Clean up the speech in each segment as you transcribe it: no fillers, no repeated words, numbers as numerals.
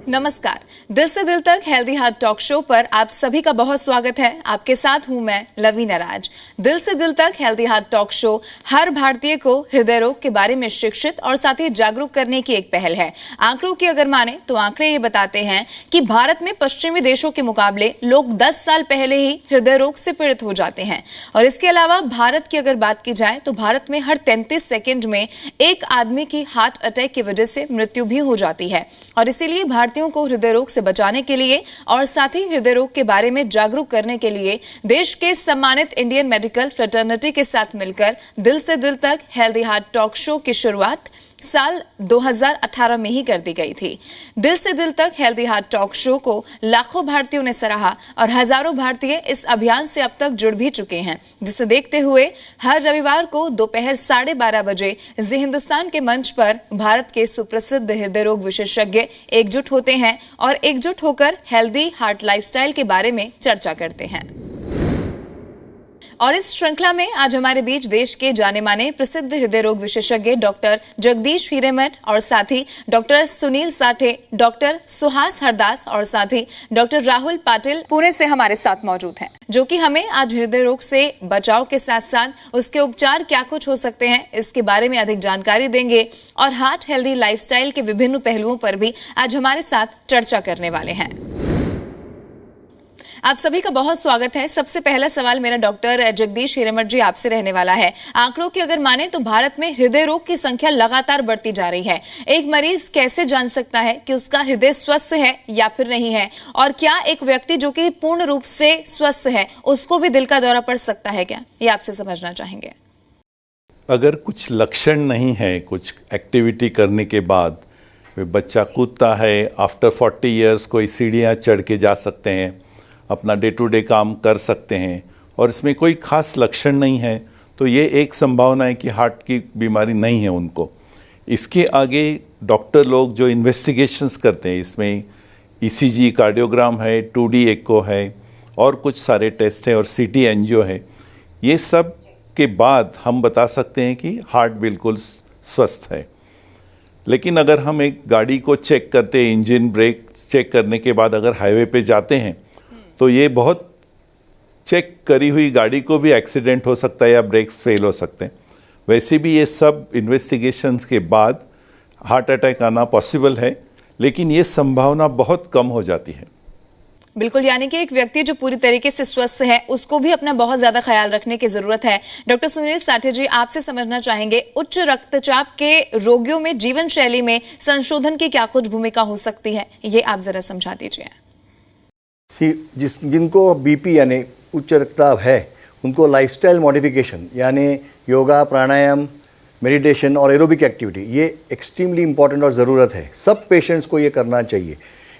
नमस्कार। दिल से दिल तक हेल्दी हार्ट टॉक शो पर आप सभी का बहुत स्वागत है। आपके साथ हूं मैं लवीना राज। दिल से दिल तक हेल्दी हार्ट टॉक शो हर भारतीय को हृदय रोग के बारे में शिक्षित और साथ ही जागरूक करने की एक पहल है। आंकड़ों की अगर माने तो आंकड़े ये बताते हैं कि भारत में पश्चिमी देशों के मुकाबले लोग 10 साल पहले ही हृदय रोग से पीड़ित हो जाते हैं। और इसके अलावा भारत की अगर बात की जाए तो भारत में हर 33 सेकेंड में एक आदमी की हार्ट अटैक की वजह से मृत्यु भी हो जाती है। और इसीलिए भारतीयों को हृदय रोग से बचाने के लिए और साथ ही हृदय रोग के बारे में जागरूक करने के लिए देश के सम्मानित इंडियन मेडिकल फ्रेटर्निटी के साथ मिलकर दिल से दिल तक हेल्दी हार्ट टॉक शो की शुरुआत साल 2018 में ही कर दी गई थी। दिल से दिल तक हेल्दी हार्ट टॉक शो को लाखों भारतीयों ने सराहा और हजारों भारतीय इस अभियान से अब तक जुड़ भी चुके हैं, जिसे देखते हुए हर रविवार को दोपहर 12:30 बजे जी हिंदुस्तान के मंच पर भारत के सुप्रसिद्ध हृदय रोग विशेषज्ञ एकजुट होते हैं और एकजुट होकर हेल्दी हार्ट लाइफस्टाइल के बारे में चर्चा करते हैं। और इस श्रृंखला में आज हमारे बीच देश के जाने माने प्रसिद्ध हृदय रोग विशेषज्ञ डॉक्टर जगदीश हिरेमठ और साथ ही डॉक्टर सुनील साठे, डॉक्टर सुहास हरदास और साथ ही डॉक्टर राहुल पाटिल पुणे से हमारे साथ मौजूद हैं, जो कि हमें आज हृदय रोग से बचाव के साथ साथ उसके उपचार क्या कुछ हो सकते हैं इसके बारे में अधिक जानकारी देंगे और हार्ट हेल्दी लाइफस्टाइल के विभिन्न पहलुओं पर भी आज हमारे साथ चर्चा करने वाले हैं। आप सभी का बहुत स्वागत है। सबसे पहला सवाल मेरा डॉक्टर जगदीश हिरेमठ जी आपसे रहने वाला है। आंकड़ों की अगर माने तो भारत में हृदय रोग की संख्या लगातार बढ़ती जा रही है। एक मरीज कैसे जान सकता है कि उसका हृदय स्वस्थ है या फिर नहीं है, और क्या एक व्यक्ति जो कि पूर्ण रूप से स्वस्थ है उसको भी दिल का दौरा पड़ सकता है क्या, ये आपसे समझना चाहेंगे। अगर कुछ लक्षण नहीं है, कुछ एक्टिविटी करने के बाद बच्चा कूदता है, आफ्टर 40 इयर्स कोई सीढ़ियाँ चढ़ के जा सकते हैं, अपना डे टू डे काम कर सकते हैं और इसमें कोई खास लक्षण नहीं है, तो ये एक संभावना है कि हार्ट की बीमारी नहीं है उनको। इसके आगे डॉक्टर लोग जो इन्वेस्टिगेशंस करते हैं, इसमें ईसीजी, कार्डियोग्राम है, 2D एको है और कुछ सारे टेस्ट है और सीटी एंजियो है, ये सब के बाद हम बता सकते हैं कि हार्ट बिल्कुल स्वस्थ है। लेकिन अगर हम एक गाड़ी को चेक करते हैं, इंजन ब्रेक चेक करने के बाद अगर हाईवे पे जाते हैं तो ये बहुत चेक करी हुई गाड़ी को भी एक्सीडेंट हो सकता है या ब्रेक्स फेल हो सकते हैं। वैसे भी ये सब इन्वेस्टिगेशंस के बाद हार्ट अटैक आना पॉसिबल है, लेकिन ये संभावना बहुत कम हो जाती है। बिल्कुल, यानी कि एक व्यक्ति जो पूरी तरीके से स्वस्थ है उसको भी अपना बहुत ज्यादा ख्याल रखने की जरूरत है। डॉक्टर सुनील साठे जी, आपसे समझना चाहेंगे उच्च रक्तचाप के रोगियों में जीवन शैली में संशोधन की क्या कुछ भूमिका हो सकती है, ये आप जरा समझा दीजिए। जिनको बीपी यानी उच्च रक्तचाप है उनको लाइफस्टाइल मॉडिफिकेशन यानी योगा, प्राणायाम, मेडिटेशन और एरोबिक एक्टिविटी ये एक्सट्रीमली इंपॉर्टेंट और ज़रूरत है। सब पेशेंट्स को ये करना चाहिए।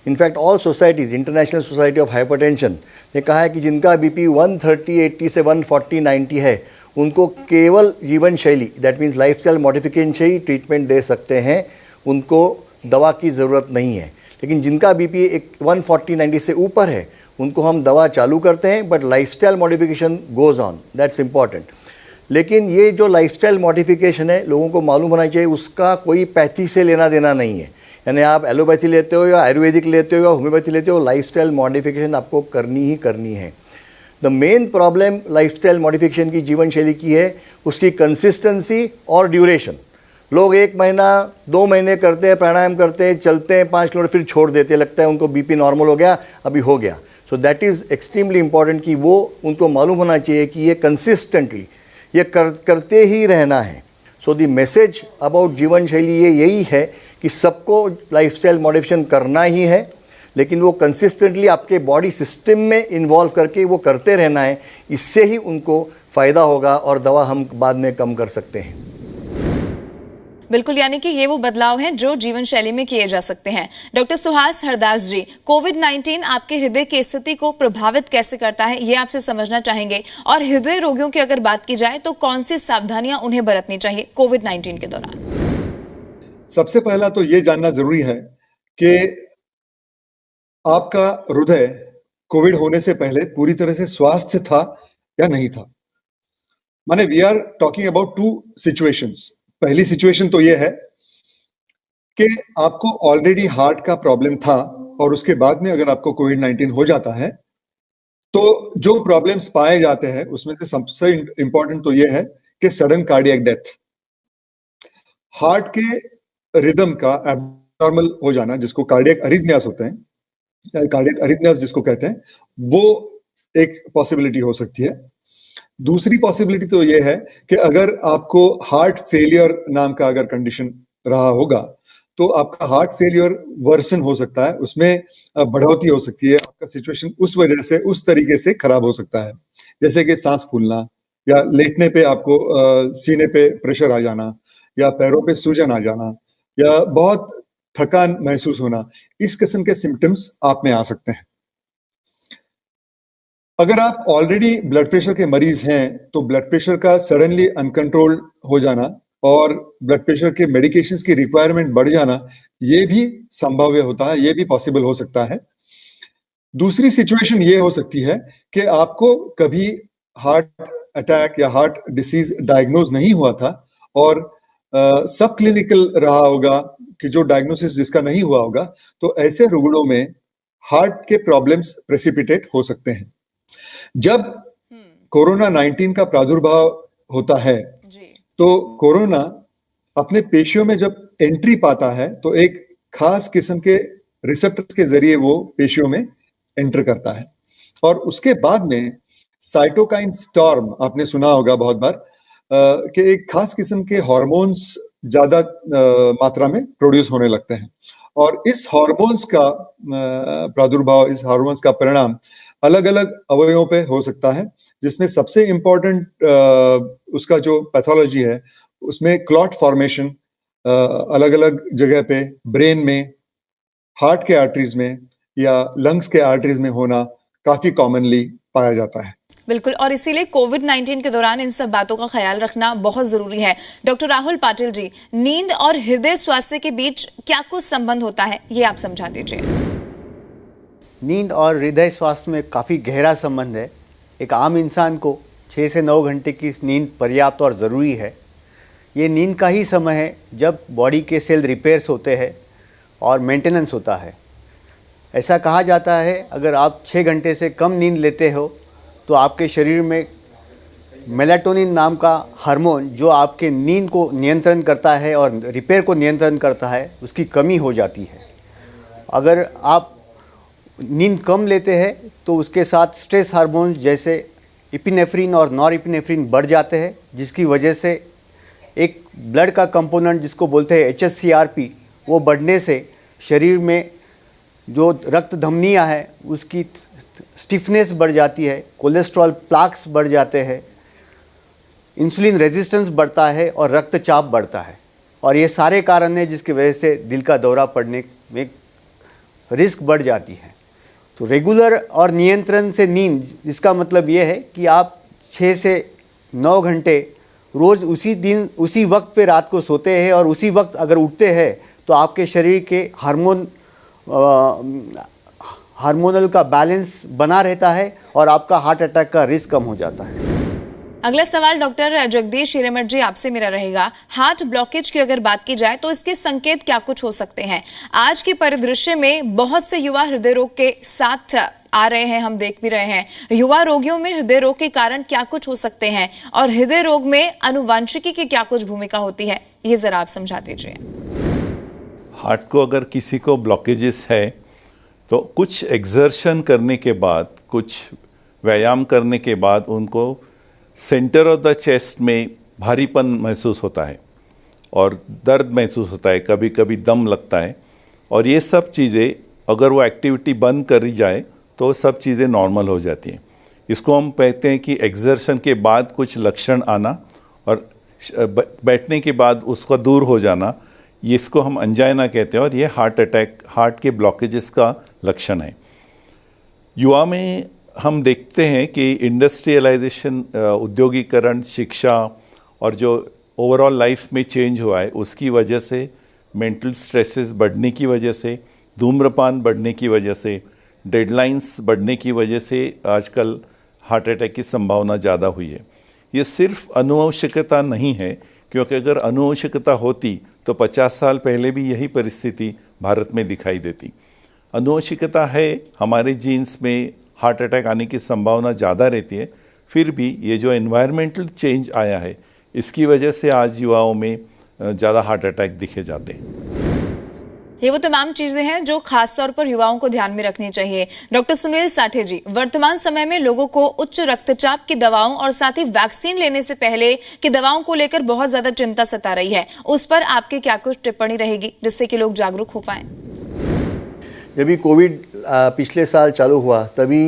In fact all societies, international society of hypertension ने कहा है कि जिनका बीपी 130/80 से 140/90 है उनको केवल जीवन शैली दैट मीन्स लाइफस्टाइल मॉडिफिकेशन से ही ट्रीटमेंट दे सकते हैं, उनको दवा की ज़रूरत नहीं है। लेकिन जिनका बीपी 140/90 से ऊपर है उनको हम दवा चालू करते हैं, but lifestyle modification goes on, that's important. लेकिन ये जो लाइफस्टाइल मॉडिफिकेशन है लोगों को मालूम होना चाहिए, उसका कोई पैथी से लेना देना नहीं है। यानी आप एलोपैथी लेते हो या आयुर्वेदिक लेते हो या होम्योपैथी लेते हो, लाइफस्टाइल मॉडिफिकेशन आपको करनी ही करनी है। The main problem lifestyle modification की, जीवन शैली की है उसकी कंसिस्टेंसी और ड्यूरेशन। लोग 1 महीना 2 महीने करते हैं, प्राणायाम करते हैं, चलते हैं 5 किलोमीटर, फिर छोड़ देते हैं, लगता है उनको बीपी नॉर्मल हो गया, अभी हो गया। So that is extremely important कि वो उनको मालूम होना चाहिए कि ये कंसिस्टेंटली ये करते ही रहना है। सो द मैसेज अबाउट जीवन शैली ये यही है कि सबको लाइफस्टाइल मॉडिफिकेशन करना ही है, लेकिन वो कंसिस्टेंटली आपके बॉडी सिस्टम में इन्वॉल्व करके वो करते रहना है। इससे ही उनको फ़ायदा होगा और दवा हम बाद में कम कर सकते हैं। बिल्कुल, यानी कि ये वो बदलाव हैं जो जीवन शैली में किए जा सकते हैं। डॉक्टर सुहास हरदास जी, कोविड-19 आपके हृदय की स्थिति को प्रभावित कैसे करता है, ये आपसे समझना चाहेंगे। और हृदय रोगियों की अगर बात की जाए तो कौन सी सावधानियां उन्हें बरतनी चाहिए कोविड-19 के दौरान। सबसे पहला तो ये जानना जरूरी है कि आपका हृदय कोविड होने से पहले पूरी तरह से स्वस्थ था या नहीं था। माने we are talking about 2 situations. पहली सिचुएशन तो ये है कि आपको ऑलरेडी हार्ट का प्रॉब्लम था और उसके बाद में अगर आपको कोविड-19 हो जाता है, तो जो प्रॉब्लम्स पाए जाते हैं उसमें से सबसे इंपॉर्टेंट तो ये है कि सडन कार्डियक डेथ, हार्ट के रिदम का एबनॉर्मल हो जाना, जिसको कार्डियक अरिथमियास होते हैं, कार्डियक अरिथमियास जिसको कहते हैं, वो एक पॉसिबिलिटी हो सकती है। दूसरी पॉसिबिलिटी तो ये है कि अगर आपको हार्ट फेलियर नाम का अगर कंडीशन रहा होगा, तो आपका हार्ट फेलियर वर्सन हो सकता है, उसमें बढ़ोतरी हो सकती है, आपका सिचुएशन उस वजह से उस तरीके से खराब हो सकता है, जैसे कि सांस फूलना या लेटने पे आपको सीने पे प्रेशर आ जाना या पैरों पे सूजन आ जाना या बहुत थकान महसूस होना, इस किस्म के सिम्टम्स आप में आ सकते हैं। अगर आप ऑलरेडी ब्लड प्रेशर के मरीज हैं, तो ब्लड प्रेशर का सडनली अनकंट्रोल्ड हो जाना और ब्लड प्रेशर के मेडिकेशंस की रिक्वायरमेंट बढ़ जाना, ये भी संभाव्य होता है, ये भी पॉसिबल हो सकता है। दूसरी सिचुएशन ये हो सकती है कि आपको कभी हार्ट अटैक या हार्ट डिसीज डायग्नोज नहीं हुआ था और सब क्लिनिकल रहा होगा कि जो डायग्नोसिस जिसका नहीं हुआ होगा, तो ऐसे रुग्णों में हार्ट के प्रॉब्लम्स प्रेसिपिटेट हो सकते हैं। जब कोरोना 19 का प्रादुर्भाव होता है, तो कोरोना अपने पेशियों में जब एंट्री पाता है, तो एक खास किस्म के रिसेप्टर्स के जरिए वो पेशियों में एंटर करता है और उसके बाद में साइटोकाइन स्टॉर्म आपने सुना होगा बहुत बार कि एक खास किस्म के हार्मोन्स ज्यादा मात्रा में प्रोड्यूस होने लगते हैं और इस हार्मोन्स का प्रादुर्भाव, इस हार्मोन्स का परिणाम अलग अलग अवयवों पे हो सकता है, जिसमें सबसे इंपॉर्टेंट उसका जो पैथोलॉजी है उसमें क्लॉट फॉर्मेशन अलग अलग जगह पे ब्रेन में, हार्ट के आर्टरीज में या लंग्स के आर्टरीज में होना काफी कॉमनली पाया जाता है। बिल्कुल, और इसीलिए कोविड-19 के दौरान इन सब बातों का ख्याल रखना बहुत जरूरी है। डॉक्टर राहुल पाटिल जी, नींद और हृदय स्वास्थ्य के बीच क्या कुछ संबंध होता है, ये आप समझा दीजिए। नींद और हृदय स्वास्थ्य में काफ़ी गहरा संबंध है। एक आम इंसान को 6 से 9 घंटे की नींद पर्याप्त और ज़रूरी है। ये नींद का ही समय है जब बॉडी के सेल रिपेयर्स होते हैं और मेंटेनेंस होता है। ऐसा कहा जाता है अगर आप 6 घंटे से कम नींद लेते हो तो आपके शरीर में मेलाटोनिन नाम का हार्मोन, जो आपके नींद को नियंत्रण करता है और रिपेयर को नियंत्रण करता है, उसकी कमी हो जाती है। अगर आप नींद कम लेते हैं तो उसके साथ स्ट्रेस हार्मोन्स जैसे इपिनेफ्रिन और नॉरएपिनेफ्रिन बढ़ जाते हैं, जिसकी वजह से एक ब्लड का कंपोनेंट जिसको बोलते हैं HSCRP, वो बढ़ने से शरीर में जो रक्त धमनियाँ है उसकी स्टिफनेस बढ़ जाती है, कोलेस्ट्रॉल प्लाक्स बढ़ जाते हैं, इंसुलिन रेजिस्टेंस बढ़ता है और रक्तचाप बढ़ता है। और ये सारे कारण हैं जिसकी वजह से दिल का दौरा पड़ने में रिस्क बढ़ जाती है। तो रेगुलर और नियंत्रण से नींद, इसका मतलब ये है कि आप 6 से 9 घंटे रोज़ उसी दिन उसी वक्त पे रात को सोते हैं और उसी वक्त अगर उठते हैं तो आपके शरीर के हार्मोनल का बैलेंस बना रहता है और आपका हार्ट अटैक का रिस्क कम हो जाता है। अगला सवाल डॉक्टर जगदीश हिरेमठ जी आपसे मेरा रहेगा। हार्ट ब्लॉकेज की अगर बात की जाए तो इसके संकेत क्या कुछ हो सकते हैं? आज के परिदृश्य में बहुत से युवा हृदय रोग के साथ आ रहे हैं, हम देख भी रहे हैं। युवा रोगियों में हृदय रोग के कारण क्या कुछ हो सकते हैं और हृदय रोग में आनुवंशिकी की क्या कुछ भूमिका होती है, ये जरा आप समझा दीजिए। हार्ट को अगर किसी को ब्लॉकेजेस है तो कुछ एक्सर्शन करने के बाद, कुछ व्यायाम करने के बाद उनको सेंटर ऑफ द चेस्ट में भारीपन महसूस होता है और दर्द महसूस होता है, कभी कभी दम लगता है। और ये सब चीज़ें अगर वो एक्टिविटी बंद करी जाए तो सब चीज़ें नॉर्मल हो जाती हैं। इसको हम कहते हैं कि एक्सर्शन के बाद कुछ लक्षण आना और बैठने के बाद उसका दूर हो जाना, इसको हम अंजाइना कहते हैं और ये हार्ट अटैक, हार्ट के ब्लॉकेजेस का लक्षण है। युवा में हम देखते हैं कि इंडस्ट्रियलाइजेशन, उद्योगीकरण, शिक्षा और जो ओवरऑल लाइफ में चेंज हुआ है उसकी वजह से, मेंटल स्ट्रेसेस बढ़ने की वजह से, धूम्रपान बढ़ने की वजह से, डेडलाइंस बढ़ने की वजह से आजकल हार्ट अटैक की संभावना ज़्यादा हुई है। ये सिर्फ आनुवंशिकता नहीं है, क्योंकि अगर आनुवंशिकता होती तो 50 साल पहले भी यही परिस्थिति भारत में दिखाई देती। आनुवंशिकता है, हमारे जीन्स में हार्ट अटैक आने की संभावना ज़्यादा रहती है, फिर भी ये जो एनवायरमेंटल चेंज आया है इसकी वजह से आज युवाओं में ज़्यादा हार्ट अटैक दिखे जाते हैं। ये वो तमाम चीजें हैं जो खास तौर पर युवाओं को ध्यान में रखनी चाहिए। डॉक्टर सुनील साठे जी, वर्तमान समय में लोगों को उच्च रक्तचाप की दवाओं और साथ ही वैक्सीन लेने से पहले की दवाओं को लेकर बहुत ज्यादा चिंता सता रही है, उस पर आपकी क्या कुछ टिप्पणी रहेगी जिससे कि लोग जागरूक हो पाए? जब भी कोविड पिछले साल चालू हुआ तभी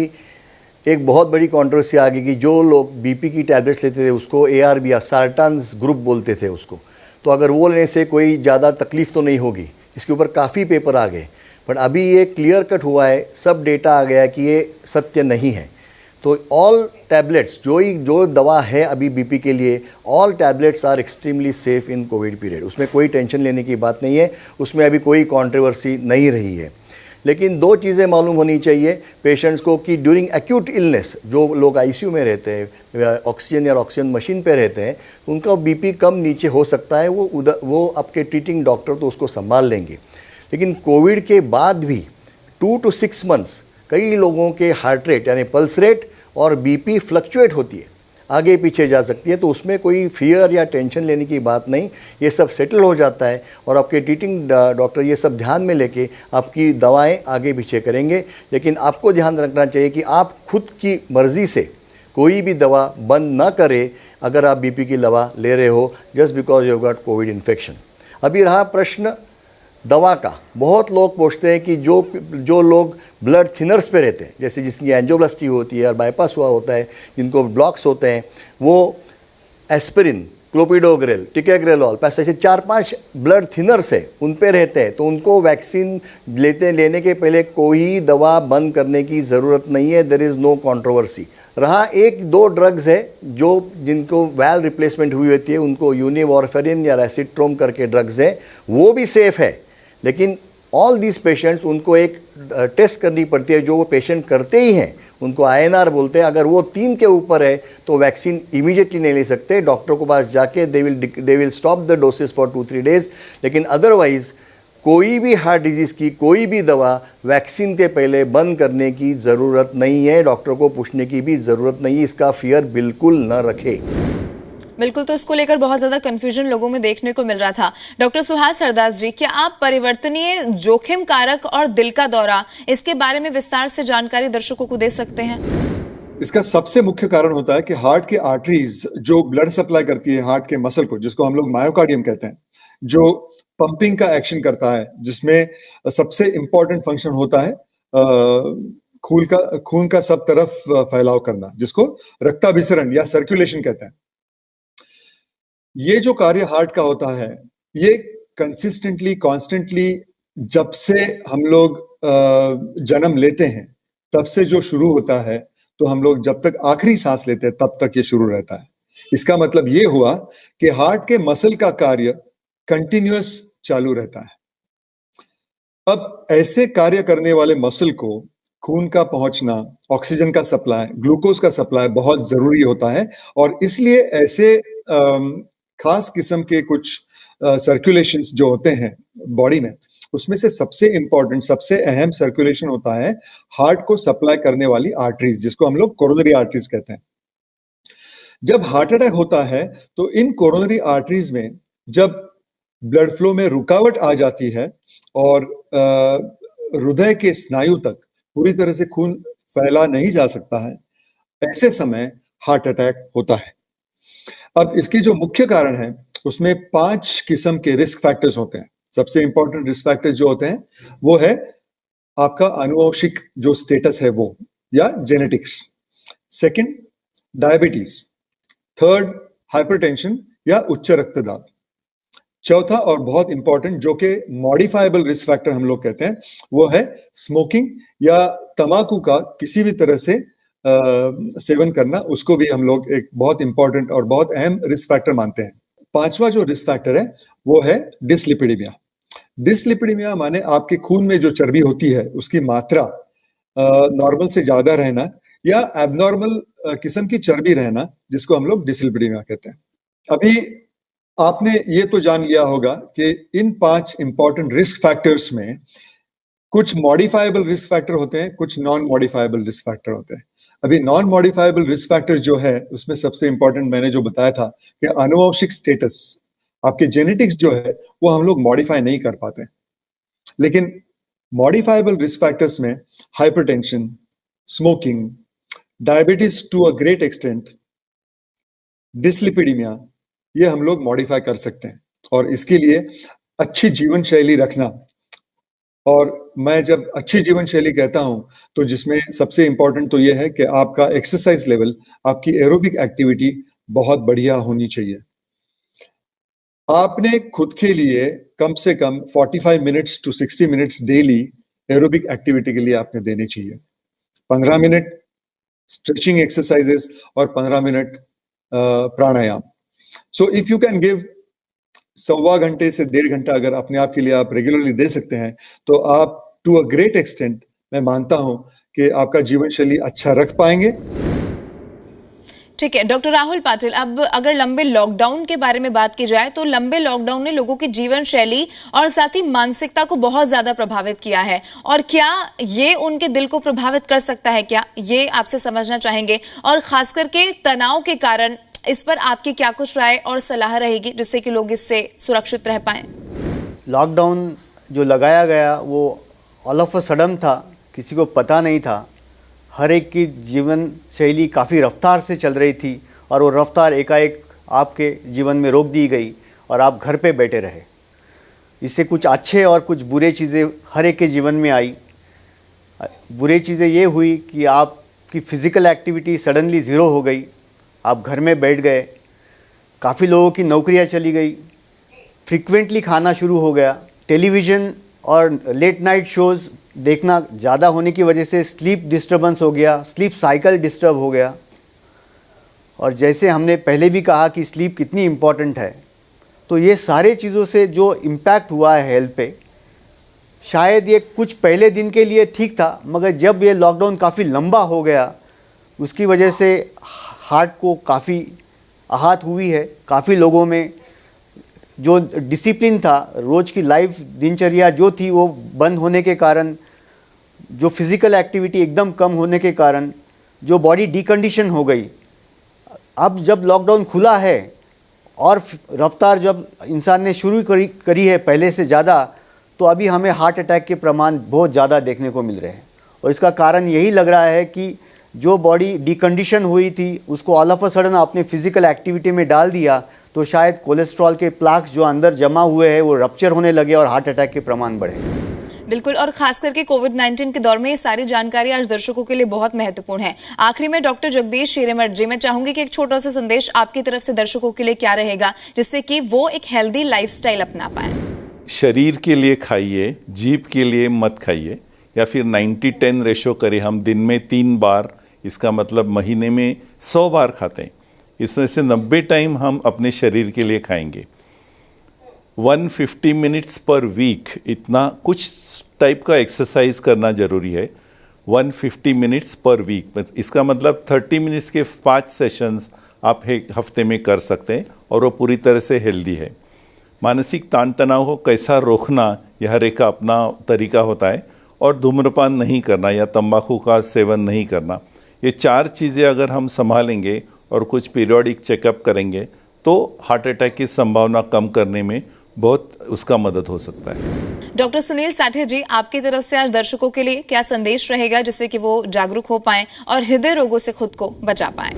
एक बहुत बड़ी कंट्रोवर्सी आ गई कि जो लोग बीपी की टैबलेट्स लेते थे उसको ARB या सार्टान्स ग्रुप बोलते थे उसको, तो अगर वो लेने से कोई ज़्यादा तकलीफ तो नहीं होगी। इसके ऊपर काफ़ी पेपर आ गए, बट अभी ये क्लियर कट हुआ है, सब डेटा आ गया कि ये सत्य नहीं है। तो ऑल टैबलेट्स जो दवा है अभी बीपी के लिए, all tablets are extremely safe in covid period. उसमें कोई टेंशन लेने की बात नहीं है, उसमें अभी कोई कंट्रोवर्सी नहीं रही है। लेकिन दो चीज़ें मालूम होनी चाहिए पेशेंट्स को कि ड्यूरिंग एक्यूट इलनेस जो लोग ICU में रहते हैं, ऑक्सीजन या ऑक्सीजन मशीन पे रहते हैं, उनका बीपी कम नीचे हो सकता है, वो आपके ट्रीटिंग डॉक्टर तो उसको संभाल लेंगे। लेकिन कोविड के बाद भी 2 to 6 मंथ्स कई लोगों के हार्ट रेट यानी पल्स रेट और बीपी फ्लक्चुएट होती है, आगे पीछे जा सकती है, तो उसमें कोई फियर या टेंशन लेने की बात नहीं, ये सब सेटल हो जाता है और आपके ट्रीटिंग डॉक्टर ये सब ध्यान में लेके आपकी दवाएं आगे पीछे करेंगे। लेकिन आपको ध्यान रखना चाहिए कि आप खुद की मर्ज़ी से कोई भी दवा बंद ना करें अगर आप बीपी की दवा ले रहे हो just because you got Covid infection. अभी रहा प्रश्न दवा का, बहुत लोग पूछते हैं कि जो लोग ब्लड थिनर्स पे रहते हैं, जैसे जिसकी एंजियोप्लास्टी होती है और बाईपास हुआ होता है, जिनको ब्लॉक्स होते हैं, वो एस्पिरिन, क्लोपिडोग्रेल, टिकेग्रेलॉल, पैसे ऐसे 4-5 ब्लड थिनर्स है उन पे रहते हैं, तो उनको वैक्सीन लेने के पहले कोई दवा बंद करने की ज़रूरत नहीं है। There is no controversy. रहा 1-2 ड्रग्स है जिनको वैल रिप्लेसमेंट हुई होती है, उनको यूनिवॉर्फेरिन या रेसिट्रोम करके ड्रग्स है, वो भी सेफ़ है। लेकिन ऑल दीज पेशेंट्स उनको एक टेस्ट करनी पड़ती है, जो वो पेशेंट करते ही हैं, उनको INR बोलते हैं। अगर वो 3 के ऊपर है तो वैक्सीन इमीडिएटली नहीं ले सकते, डॉक्टर के पास जाके they will stop the doses for 2-3 days. लेकिन अदरवाइज कोई भी हार्ट डिजीज़ की कोई भी दवा वैक्सीन के पहले बंद करने की ज़रूरत नहीं है, डॉक्टर को पूछने की भी ज़रूरत नहीं है, इसका फियर बिल्कुल न रखे। बिल्कुल, तो इसको लेकर बहुत ज्यादा कंफ्यूजन लोगों में देखने को मिल रहा था। डॉक्टर सुहास हरदास जी, क्या आप परिवर्तनीय जोखिम कारक और दिल का दौरा, इसके बारे में विस्तार से जानकारी दर्शकों को दे सकते हैं? इसका सबसे मुख्य कारण होता है कि हार्ट के आर्टरीज जो ब्लड सप्लाई करती है हार्ट के मसल को, जिसको हम लोग मायोकार्डियम कहते हैं, जो पंपिंग का एक्शन करता है, जिसमें सबसे इंपॉर्टेंट फंक्शन होता है खून का सब तरफ फैलाव करना, जिसको रक्ताभिसरण या सर्कुलेशन कहते हैं। ये जो कार्य हार्ट का होता है, ये कंसिस्टेंटली कॉन्स्टेंटली जब से हम लोग जन्म लेते हैं तब से जो शुरू होता है, तो हम लोग जब तक आखिरी सांस लेते हैं तब तक ये शुरू रहता है। इसका मतलब ये हुआ कि हार्ट के मसल का कार्य कंटिन्यूअस चालू रहता है। अब ऐसे कार्य करने वाले मसल को खून का पहुंचना, ऑक्सीजन का सप्लाई, ग्लूकोज का सप्लाई बहुत जरूरी होता है, और इसलिए ऐसे खास किस्म के कुछ सर्कुलेशंस जो होते हैं बॉडी में, उसमें से सबसे इंपॉर्टेंट, सबसे अहम सर्कुलेशन होता है हार्ट को सप्लाई करने वाली आर्टरीज, जिसको हम लोग कोरोनरी आर्टरीज कहते हैं। जब हार्ट अटैक होता है तो इन कोरोनरी आर्टरीज में जब ब्लड फ्लो में रुकावट आ जाती है और हृदय के स्नायु तक पूरी तरह से खून फैला नहीं जा सकता है, ऐसे समय हार्ट अटैक होता है। अब इसकी जो मुख्य कारण है उसमें 5 किस्म के रिस्क फैक्टर्स होते हैं। सबसे इंपॉर्टेंट रिस्क फैक्टर जो होते हैं वो है आपका आनुवंशिक जो स्टेटस है वो, या genetics. Second, diabetes. Third, hypertension या उच्च रक्तदाब। चौथा और बहुत इंपॉर्टेंट, जो कि मॉडिफाइबल रिस्क फैक्टर हम लोग कहते हैं, वो है स्मोकिंग या तंबाकू का किसी भी तरह से सेवन करना। उसको भी हम लोग एक बहुत इंपॉर्टेंट और बहुत अहम रिस्क फैक्टर मानते हैं। 5वां जो रिस्क फैक्टर है वो है डिसलिपिडीमिया। डिसलिपिडीमिया माने आपके खून में जो चर्बी होती है उसकी मात्रा नॉर्मल से ज्यादा रहना या एबनॉर्मल किस्म की चर्बी रहना, जिसको हम लोग डिसलिपिडीमिया कहते हैं। अभी आपने ये तो जान लिया होगा कि इन 5 इंपॉर्टेंट रिस्क फैक्टर्स में कुछ मॉडिफाइबल रिस्क फैक्टर होते हैं, कुछ नॉन मॉडिफाइबल रिस्क फैक्टर होते हैं। अभी नॉन मॉडिफाइबल रिस्क फैक्टर जो है उसमें सबसे इंपॉर्टेंट मैंने जो बताया था कि आनुवंशिक स्टेटस, आपके जेनेटिक्स जो है वो हम लोग मॉडिफाई नहीं कर पाते। लेकिन मॉडिफाइबल रिस्क फैक्टर्स में hypertension, smoking, diabetes to a great extent, dyslipidemia, ये हम लोग मॉडिफाई कर सकते हैं। और इसके लिए अच्छी जीवन शैली रखना, और मैं जब अच्छी जीवन शैली कहता हूं तो जिसमें सबसे इंपॉर्टेंट तो यह है कि आपका एक्सरसाइज लेवल, आपकी एरोबिक एक्टिविटी बहुत बढ़िया होनी चाहिए। आपने खुद के लिए कम से कम 45 minutes to 60 minutes daily aerobic activity के लिए आपने देने चाहिए। 15 मिनट स्ट्रेचिंग एक्सरसाइजेस और 15 minute pranayama. So if you can give 1.25 घंटे से 1.5 घंटा अगर अपने आप के लिए आप रेगुलरली दे सकते हैं तो आप टू अ ग्रेट एक्सटेंट मैं मानता हूं कि आपका जीवन शैली अच्छा रख पाएंगे। ठीक है डॉक्टर राहुल पाटिल, अब अगर लंबे लॉकडाउन के बारे में बात की जाए तो लंबे लॉकडाउन ने लोगों की जीवन शैली और साथ ही मानसिकता को बहुत ज्यादा प्रभावित किया है, और क्या ये उनके दिल को प्रभावित कर सकता है, क्या ये आपसे समझना चाहेंगे, और खास करके तनाव के कारण इस पर आपकी क्या कुछ राय और सलाह रहेगी जिससे कि लोग इससे सुरक्षित रह पाएं? लॉकडाउन जो लगाया गया वो ऑल ऑफ अ सडन था, किसी को पता नहीं था। हर एक की जीवन शैली काफ़ी रफ्तार से चल रही थी और वो रफ्तार एकाएक आपके जीवन में रोक दी गई और आप घर पे बैठे रहे। इससे कुछ अच्छे और कुछ बुरे चीज़ें हर एक के जीवन में आई। बुरी चीज़ें ये हुई कि आपकी फ़िज़िकल एक्टिविटी सडनली ज़ीरो हो गई, आप घर में बैठ गए, काफ़ी लोगों की नौकरियां चली गई, फ्रीक्वेंटली खाना शुरू हो गया, टेलीविज़न और लेट नाइट शोज़ देखना ज़्यादा होने की वजह से स्लीप डिस्टर्बेंस हो गया, स्लीप साइकिल डिस्टर्ब हो गया। और जैसे हमने पहले भी कहा कि स्लीप कितनी इम्पॉर्टेंट है, तो ये सारे चीज़ों से जो इम्पैक्ट हुआ है हेल्थ पे, शायद ये कुछ पहले दिन के लिए ठीक था, मगर जब ये लॉकडाउन काफ़ी लंबा हो गया उसकी वजह से हार्ट को काफ़ी आहत हुई है। काफ़ी लोगों में जो डिसिप्लिन था, रोज़ की लाइफ दिनचर्या जो थी वो बंद होने के कारण, जो फिज़िकल एक्टिविटी एकदम कम होने के कारण जो बॉडी डिकंडीशन हो गई। अब जब लॉकडाउन खुला है और रफ्तार जब इंसान ने शुरू करी है पहले से ज़्यादा, तो अभी हमें हार्ट अटैक के प्रमाण बहुत ज़्यादा देखने को मिल रहे हैं। और इसका कारण यही लग रहा है कि जो बॉडी डिकंडीशन हुई थी उसको ऑल ऑफ अ सडन आपने फिजिकल एक्टिविटी में डाल दिया, तो शायद कोलेस्ट्रॉल के प्लाक्स जो अंदर जमा हुए हैं वो रप्चर होने लगे और हार्ट अटैक के प्रमाण बढ़े। बिल्कुल, और खास करके कोविड-19 के दौर में ये सारी जानकारी आज दर्शकों के लिए बहुत महत्वपूर्ण है। आखिरी में डॉक्टर जगदीश हिरेमठ जी, मैं चाहूंगी कि एक छोटा सा संदेश आपकी तरफ से दर्शकों के लिए क्या रहेगा जिससे कि वो एक हेल्दी लाइफस्टाइल अपना पाए। शरीर के लिए खाइए, जीभ के लिए मत खाइए, या फिर 90-10 रेशो करें हम दिन में 3 बार, इसका मतलब महीने में 100 बार खाते हैं, इसमें से 90 टाइम हम अपने शरीर के लिए खाएंगे। 150 मिनट्स पर वीक इतना कुछ टाइप का एक्सरसाइज करना ज़रूरी है। 150 मिनट्स पर वीक, इसका मतलब 30 मिनट्स के 5 सेशंस आप एक हफ्ते में कर सकते हैं और वो पूरी तरह से हेल्दी है। मानसिक ताण तनाव को कैसा रोकना, यह हर एक का अपना तरीका होता है, और धूम्रपान नहीं करना या तंबाकू का सेवन नहीं करना, ये 4 चीज़ें अगर हम संभालेंगे और कुछ पीरियोडिक चेकअप करेंगे तो हार्ट अटैक की संभावना कम करने में बहुत उसका मदद हो सकता है। डॉक्टर सुनील साठे जी, आपकी तरफ से आज दर्शकों के लिए क्या संदेश रहेगा जिससे कि वो जागरूक हो पाएं और हृदय रोगों से खुद को बचा पाएं?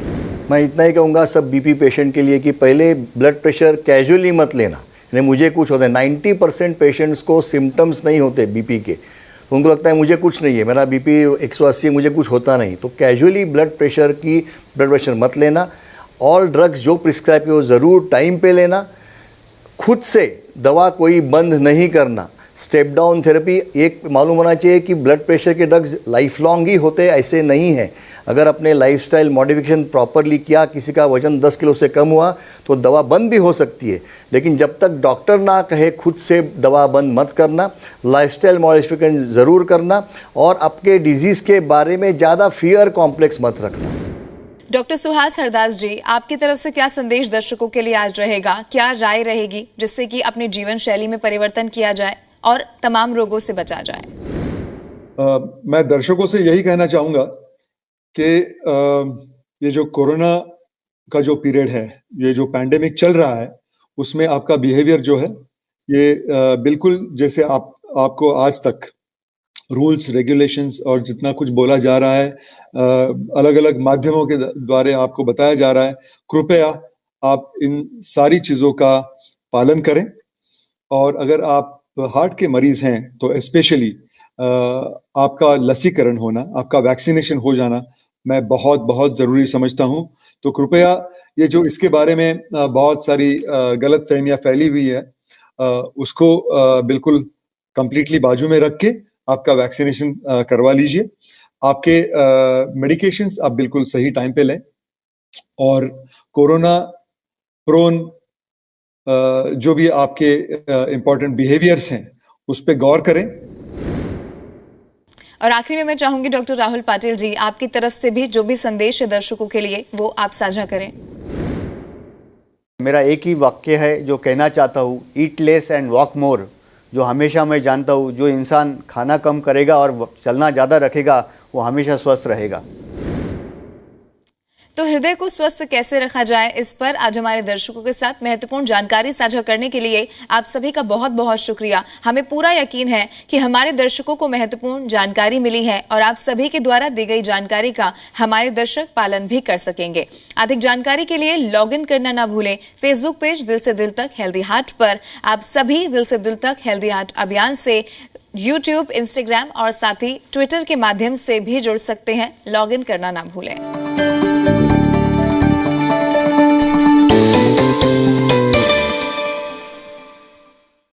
मैं इतना ही कहूँगा सब बीपी पेशेंट के लिए कि पहले ब्लड प्रेशर कैजुअली मत लेना। यानी मुझे कुछ होता है, 90% पेशेंट्स को सिम्टम्स नहीं होते बीपी के, तो उनको लगता है मुझे कुछ नहीं है, मेरा बीपी 180 है, मुझे कुछ होता नहीं। तो कैजुअली ब्लड प्रेशर मत लेना। ऑल ड्रग्स जो प्रिस्क्राइब है वो ज़रूर टाइम पे लेना। खुद से दवा कोई बंद नहीं करना। स्टेप डाउन थेरेपी एक मालूम होना चाहिए कि ब्लड प्रेशर के ड्रग्स लाइफ लॉन्ग ही होते, ऐसे नहीं है। अगर अपने लाइफस्टाइल मॉडिफिकेशन प्रॉपरली किया, किसी का वजन 10 किलो से कम हुआ तो दवा बंद भी हो सकती है, लेकिन जब तक डॉक्टर ना कहे खुद से दवा बंद मत करना। लाइफस्टाइल मॉडिफिकेशन ज़रूर करना और आपके डिजीज़ के बारे में ज़्यादा फियर कॉम्प्लेक्स मत रखना। डॉक्टर सुहास हरदास जी, आपकी तरफ से क्या संदेश दर्शकों के लिए आज रहेगा, क्या राय रहेगी जिससे कि अपनी जीवन शैली में परिवर्तन किया जाए और तमाम रोगों से बचा जाए? मैं दर्शकों से यही कहना चाहूंगा कि ये जो कोरोना का जो पीरियड है, ये जो पैंडेमिक चल रहा है, उसमें आपका बिहेवियर जो है ये बिल्कुल जैसे आपको आज तक रूल्स रेगुलेशंस और जितना कुछ बोला जा रहा है, अलग अलग माध्यमों के द्वारा आपको बताया जा रहा है, कृपया आप इन सारी चीज़ों का पालन करें। और अगर आप हार्ट के मरीज हैं तो स्पेशली आपका लसीकरण होना, आपका वैक्सीनेशन हो जाना मैं बहुत बहुत ज़रूरी समझता हूं। तो कृपया ये जो इसके बारे में बहुत सारी गलत फहमियाँ फैली हुई है, उसको बिल्कुल कंप्लीटली बाजू में रख के आपका वैक्सीनेशन करवा लीजिए। आपके मेडिकेशंस आप बिल्कुल सही टाइम पे लें और कोरोना प्रोन जो भी आपके इम्पोर्टेंट बिहेवियर्स हैं उस पर गौर करें। और आखिरी में मैं चाहूंगी डॉक्टर राहुल पाटिल जी, आपकी तरफ से भी जो भी संदेश है दर्शकों के लिए वो आप साझा करें। मेरा एक ही वाक्य है जो कहना चाहता हूँ, ईट लेस एंड वॉक मोर। जो हमेशा मैं जानता हूँ, जो इंसान खाना कम करेगा और चलना ज़्यादा रखेगा वो हमेशा स्वस्थ रहेगा। तो हृदय को स्वस्थ कैसे रखा जाए, इस पर आज हमारे दर्शकों के साथ महत्वपूर्ण जानकारी साझा करने के लिए आप सभी का बहुत बहुत शुक्रिया। हमें पूरा यकीन है कि हमारे दर्शकों को महत्वपूर्ण जानकारी मिली है और आप सभी के द्वारा दी गई जानकारी का हमारे दर्शक पालन भी कर सकेंगे। अधिक जानकारी के लिए लॉग इन करना ना भूलें। फेसबुक पेज दिल से दिल तक हेल्दी हार्ट पर आप सभी दिल से दिल तक हेल्दी हार्ट अभियान से यूट्यूब, इंस्टाग्राम और साथ ही ट्विटर के माध्यम से भी जुड़ सकते हैं। लॉग इन करना ना भूलें।